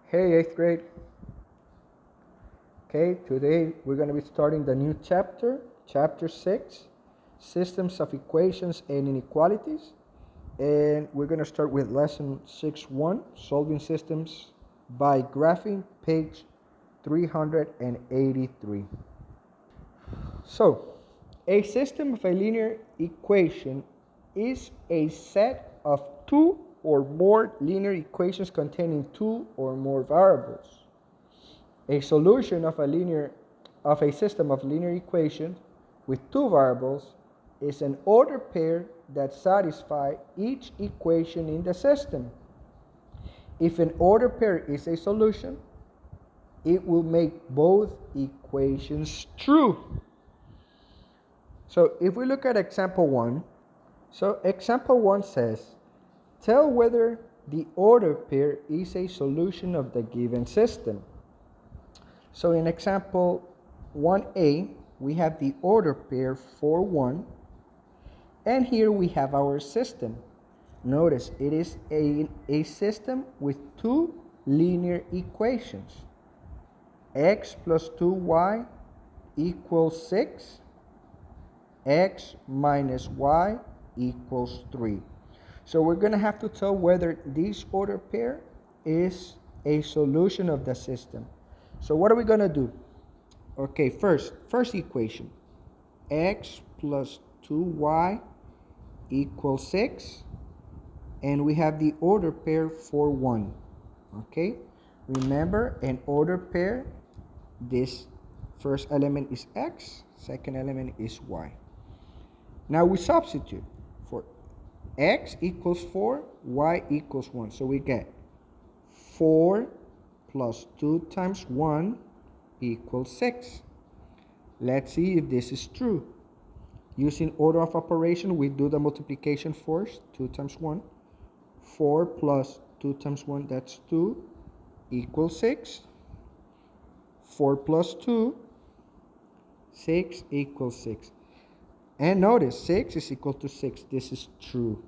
Hey, 8th grade. Okay, today we're going to be starting the new chapter, chapter 6, Systems of Equations and Inequalities. And we're going to start with lesson 6.1, Solving Systems by Graphing, page 383. So, a system of a linear equation is a set of two or more linear equations containing two or more variables. A solution of a system of linear equations with two variables is an ordered pair that satisfy each equation in the system. If an ordered pair is a solution, it will make both equations true. So if we look at example 1, so example 1 says, tell whether the ordered pair is a solution of the given system. So in example 1a, we have the ordered pair 4, 1, and here we have our system. Notice it is a system with two linear equations. X plus 2y equals 6, x minus y equals 3. So we're going to have to tell whether this ordered pair is a solution of the system. So what are we going to do? Okay, first equation, x plus 2y equals 6, and we have the ordered pair 4, 1. Okay, remember, an ordered pair, this first element is x, second element is y. Now we substitute for x equals 4, y equals 1. So we get 4 plus 2 times 1 equals 6. Let's see if this is true. Using order of operation, we do the multiplication first. 2 times 1. 4 plus 2 times 1, that's 2, equals 6. 4 plus 2, 6 equals 6. And notice, 6 is equal to 6. This is true.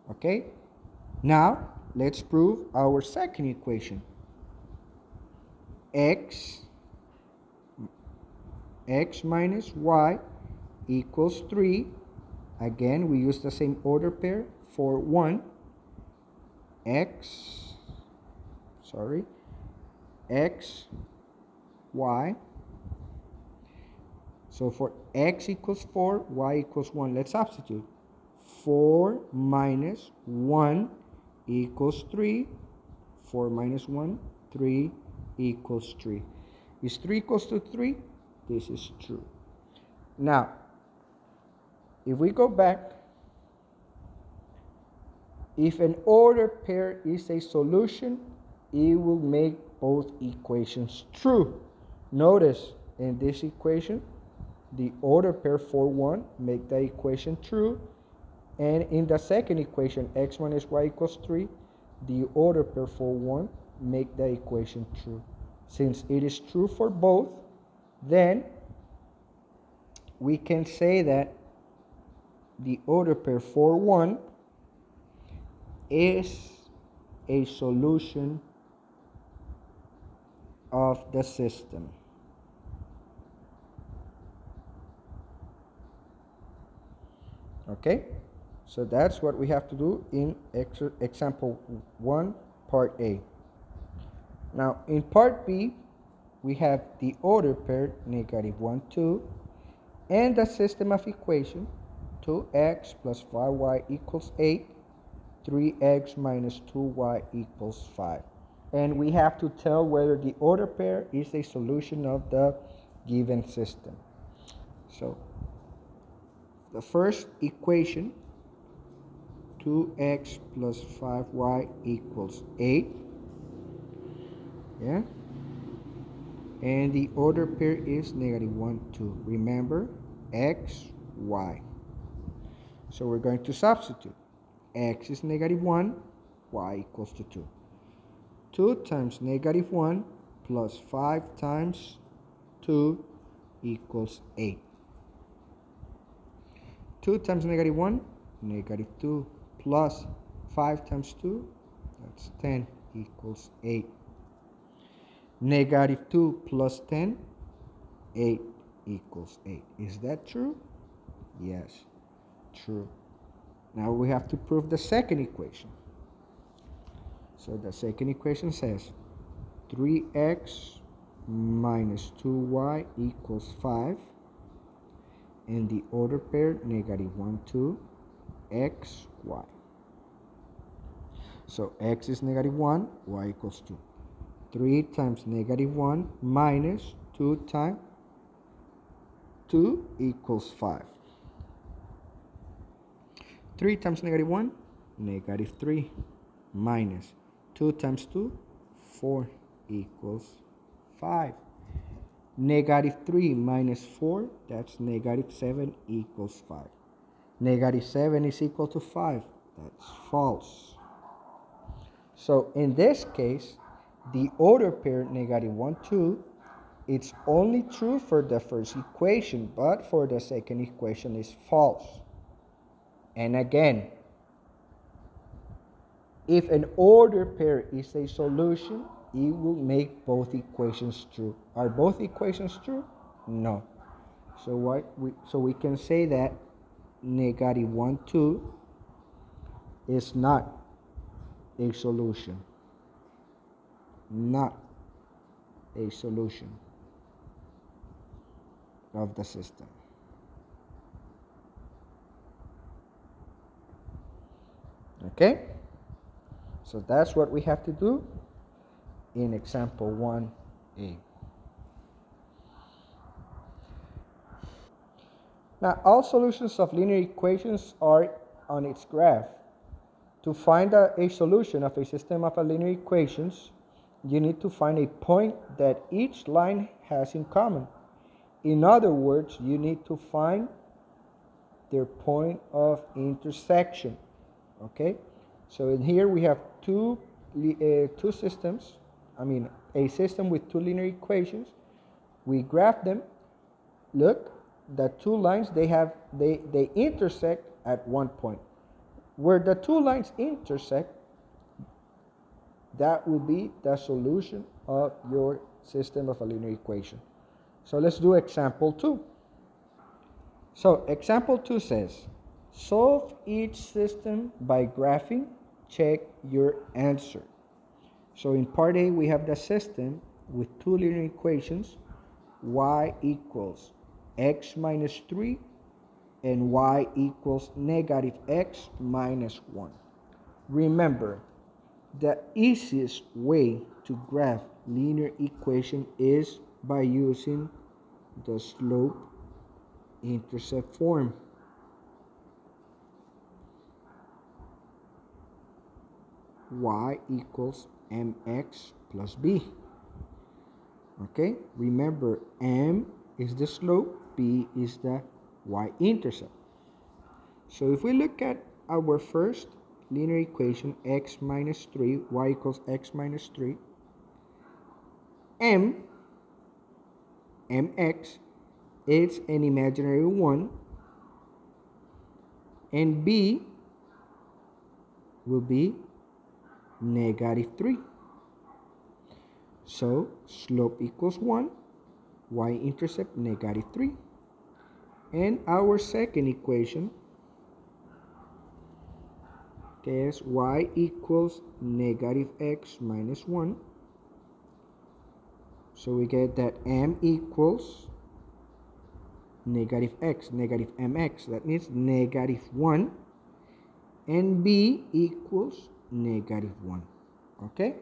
Okay? Now, let's prove our second equation. X minus y equals 3. Again, we use the same order pair for 1. X, y. So for x equals 4, y equals 1, let's substitute. 4 minus 1 equals 3. 4 minus 1, 3 equals 3. Is 3 equals to 3? This is true. Now, if we go back, if an ordered pair is a solution, it will make both equations true. Notice in this equation, the ordered pair 4, 1 make the equation true. And in the second equation, x minus y equals 3, the ordered pair 4, 1 make the equation true. Since it is true for both, then we can say that the ordered pair 4, 1 is a solution of the system. Okay? So that's what we have to do in example 1, part A. Now, in part B, we have the ordered pair negative 1, 2, and the system of equation 2x plus 5y equals 8, 3x minus 2y equals 5. And we have to tell whether the ordered pair is a solution of the given system. So, the first equation, 2x plus 5y equals 8. Yeah? And the ordered pair is negative 1, 2. Remember, x, y. So we're going to substitute. X is negative 1, y equals to 2. 2 times negative 1 plus 5 times 2 equals 8. 2 times negative 1, negative 2, plus 5 times 2, that's 10. equals 8. Negative 2 plus 10, 8 equals 8. Is that true? Yes, true. Now we have to prove the second equation. So the second equation says 3x minus 2y equals 5, and the order pair negative 1, 2, x, y. So x is negative 1, y equals 2. 3 times negative 1 minus 2 times 2 equals 5. 3 times negative 1, negative 3, minus 2 times 2, 4 equals 5. Negative 3 minus 4, that's negative 7 equals 5. Negative 7 is equal to 5. That's false. So in this case, the order pair negative 1, 2, it's only true for the first equation, but for the second equation is false. And again, if an order pair is a solution, it will make both equations true. Are both equations true? No. So we can say that negative 1, 2 is not a solution. Not a solution of the system. Okay? So that's what we have to do in example 1a. Now, all solutions of linear equations are on its graph. To find a solution of a system of linear equations, you need to find a point that each line has in common. In other words, you need to find their point of intersection. Okay? So in here we have two systems. A system with two linear equations. We graph them. Look, the two lines they intersect at one point. Where the two lines intersect, that will be the solution of your system of a linear equation. So let's do example 2. So example 2 says, solve each system by graphing. Check your answer. So in part A, we have the system with two linear equations, y equals x minus 3 and y equals negative x minus 1. Remember, the easiest way to graph linear equation is by using the slope-intercept form. Y equals mx plus b. Okay, remember m is the slope, b is the y-intercept. So if we look at our first linear equation, x minus 3, y equals x minus 3, mx is an imaginary 1, and b will be negative 3. So slope equals 1, y-intercept negative 3. And our second equation is y equals negative x minus 1. So we get that m equals negative x, negative mx. That means negative 1. And b equals negative 1. Okay?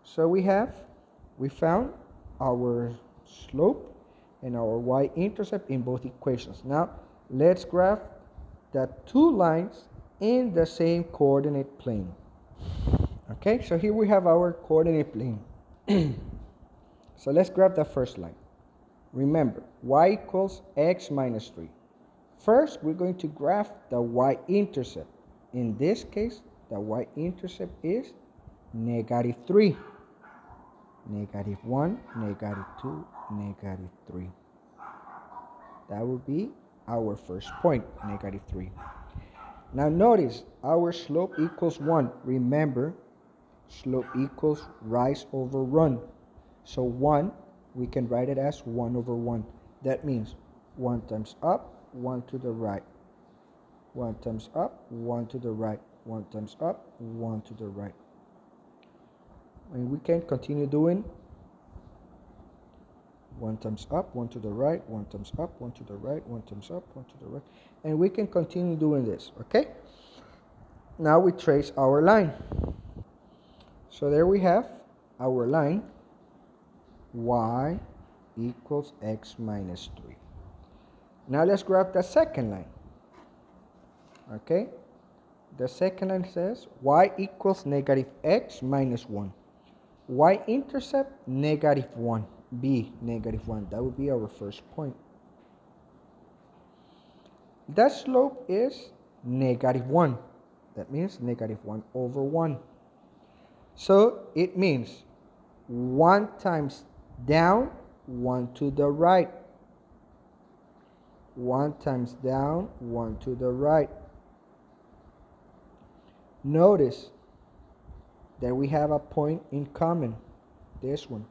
So we found our slope and our y-intercept in both equations. Now, let's graph the two lines in the same coordinate plane. Okay, so here we have our coordinate plane. So let's grab the first line. Remember, y equals x minus 3. First, we're going to graph the y-intercept. In this case, the y-intercept is negative 3. Negative 1, negative 2, negative 3. That will be our first point, negative 3. Now notice, our slope equals 1. Remember, Slope equals rise over run. So 1, we can write it as 1 over 1. That means 1 times up, 1 to the right. 1 times up, 1 to the right. 1 times up, 1 to the right. And we can continue doing 1 times up, 1 to the right, 1 times up, 1 to the right, 1 times up, 1 to the right. And we can continue doing this, okay? Now we trace our line. So there we have our line, y equals x minus 3. Now let's graph the second line, okay? The second line says y equals negative x minus 1. Y-intercept, negative 1. B, negative 1. That would be our first point. That slope is negative 1. That means negative 1 over 1. So it means 1 times down, 1 to the right. 1 times down, 1 to the right. Notice that we have a point in common, this one.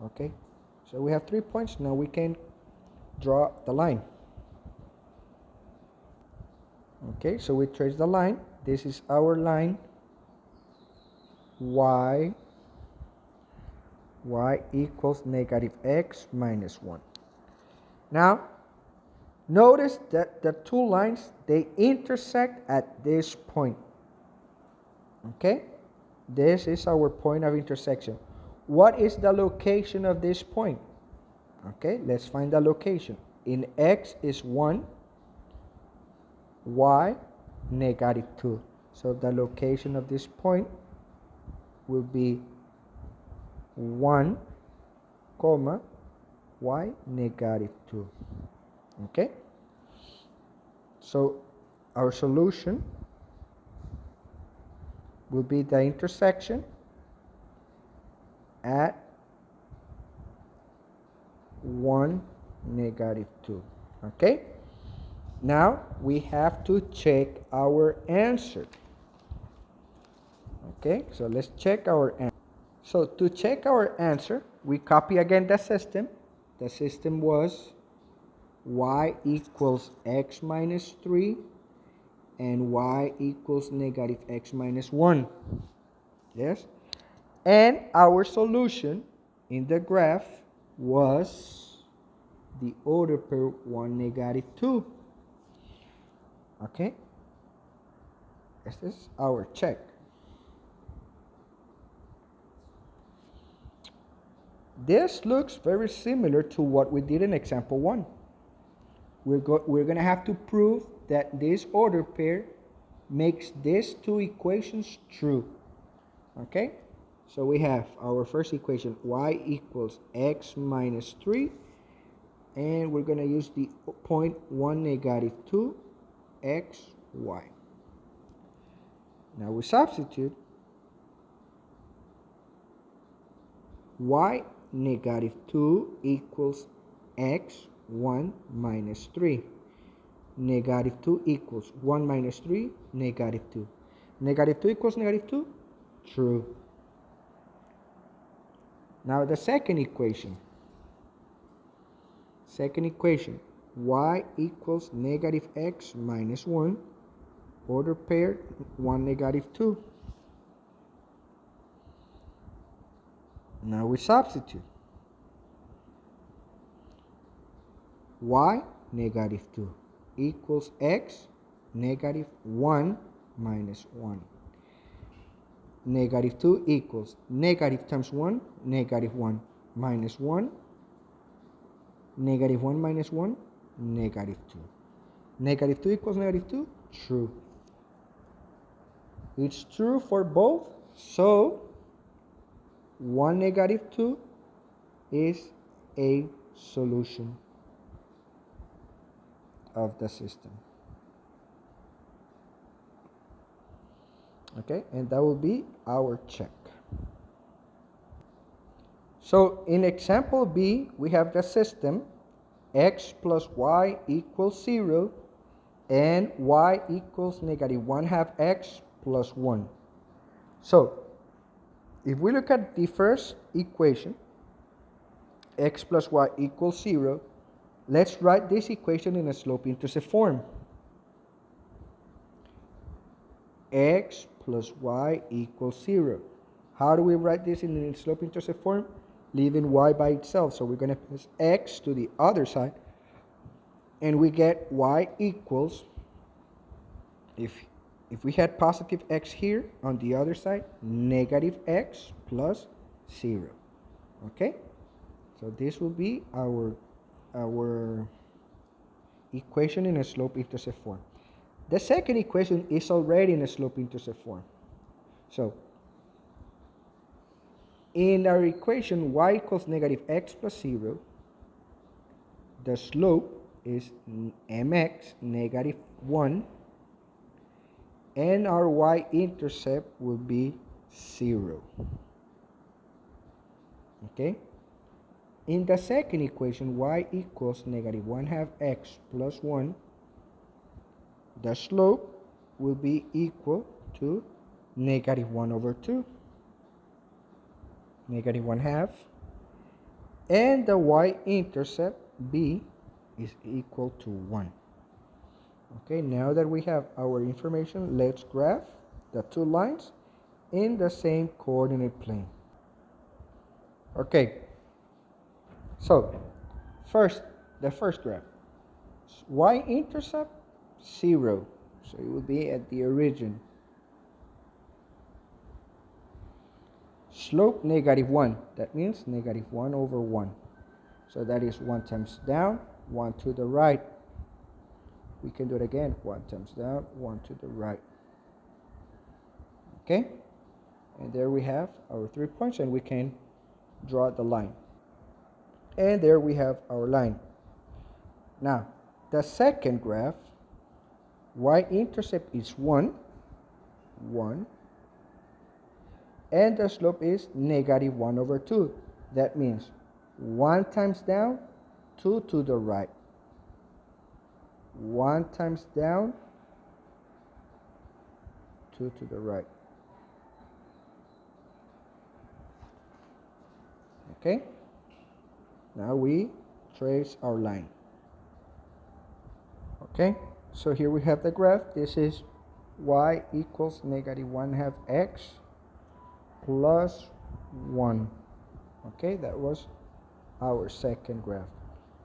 Okay, so we have 3 points. Now we can draw the line. Okay, so we trace the line. This is our line, y equals negative x minus 1. Now, notice that the two lines, they intersect at this point. Okay, this is our point of intersection. What is the location of this point? Okay, let's find the location. In x is 1, y negative 2. So the location of this point will be 1, comma, y negative 2. Okay, so our solution will be the intersection at 1, negative 2. Okay, now we have to check our answer. Okay, so let's check our answer. So to check our answer, we copy again the system. The system was y equals x minus 3 and y equals negative x minus 1. Yes? And our solution in the graph was the order pair 1, negative 2. Okay? This is our check. This looks very similar to what we did in example 1. We're going to have to prove that this order pair makes these two equations true. Okay? So we have our first equation, y equals x minus 3. And we're going to use the point 1, negative 2, x, y. Now we substitute y negative 2 equals x 1 minus 3. Negative 2 equals 1 minus 3, negative 2. Negative 2 equals negative 2? True. Now the second equation. Second equation, y equals negative x minus 1, order pair 1, negative 2. Now we substitute. Y negative 2 equals x negative 1 minus 1. Negative 2 equals negative times 1, negative 1 minus 1. Negative 1 minus 1, negative 2. Negative 2 equals negative 2? True. It's true for both, so 1, negative 2 is a solution of the system. Okay, and that will be our check. So in example B, we have the system x plus y equals 0 and y equals negative 1/2 x plus 1. So if we look at the first equation, x plus y equals 0, let's write this equation in a slope-intercept form. X plus y equals 0. How do we write this in a slope-intercept form? Leaving y by itself. So we're going to push x to the other side, and we get y equals, if we had positive x here, on the other side, negative x plus 0. Okay? So this will be our equation in a slope-intercept form. The second equation is already in a slope-intercept form. So in our equation y equals negative x plus 0, the slope is mx negative 1, and our y-intercept will be 0. Okay? In the second equation, y equals negative 1/2 x plus 1, the slope will be equal to negative 1/2, negative 1/2, and the y-intercept b is equal to 1. Okay, now that we have our information, let's graph the two lines in the same coordinate plane. Okay, so the first graph, y-intercept 0, so it would be at the origin. Slope negative 1, that means negative 1/1. So that is 1 times down, 1 to the right. We can do it again, 1 times down, 1 to the right. Okay? And there we have our 3 points, and we can draw the line. And there we have our line. Now, the second graph, y-intercept is 1, 1, and the slope is negative 1/2. That means 1 times down, 2 to the right. 1 times down, 2 to the right. Okay? Now we trace our line. Okay? So here we have the graph. This is y equals negative 1/2 x plus 1. Okay? That was our second graph.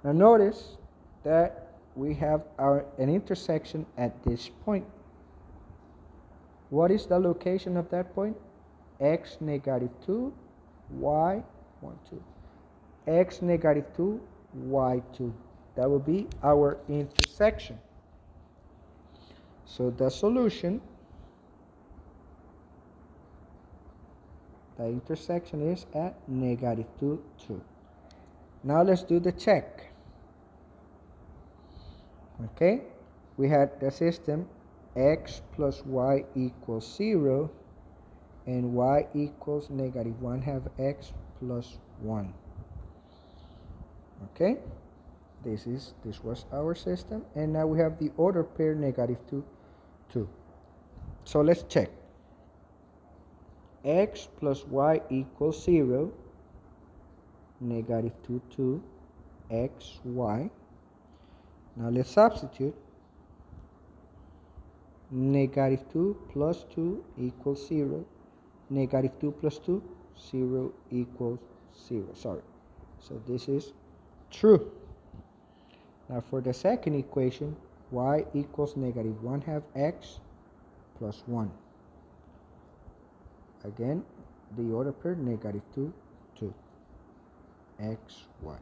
Now notice that we have an intersection at this point. What is the location of that point? X negative 2, y 1, 2. X negative 2, y 2. That will be our intersection. So the solution, the intersection is at negative 2, 2. Now let's do the check. Okay, we had the system x plus y equals 0 and y equals negative 1/2 x plus 1. Okay, this was our system, and now we have the order pair negative 2, 2. So let's check. X plus y equals 0, negative 2, 2, x, y. Now let's substitute. Negative 2 plus 2 equals 0. Negative 2 plus 2, 0 equals 0. Sorry. So this is true. Now for the second equation, y equals negative 1/2 x plus 1. Again, the order pair negative 2, 2, x, y.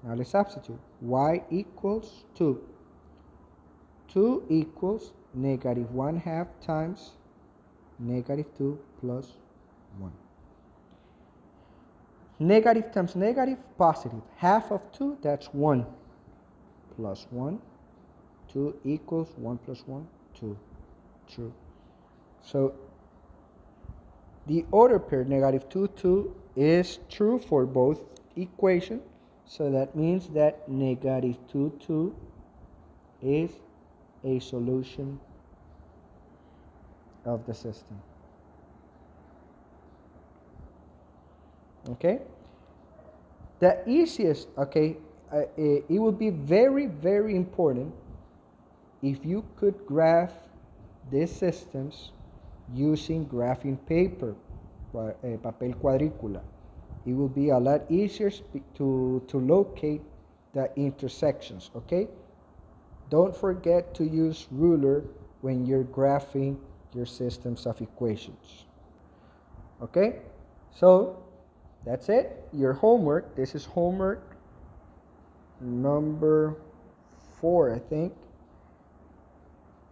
Now let's substitute. Y equals 2. 2 equals negative 1/2 times negative 2 plus 1. Negative times negative, positive. Half of 2, that's 1. Plus 1. 2 equals 1 plus 1, 2. True. So the order pair negative 2, 2 is true for both equations. So that means that negative 2, 2 is a solution of the system. Okay? The easiest, okay, it would be very, very important if you could graph these systems using graphing paper, papel cuadrícula. It will be a lot easier to locate the intersections, okay? Don't forget to use ruler when you're graphing your systems of equations. Okay? So, that's it. Your homework. This is homework number 4, I think.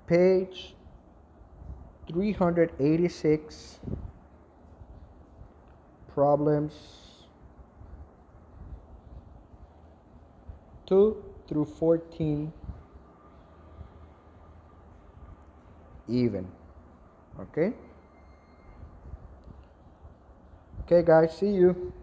Page 386. Problems 2 through 14 even. Okay? Okay, guys, see you.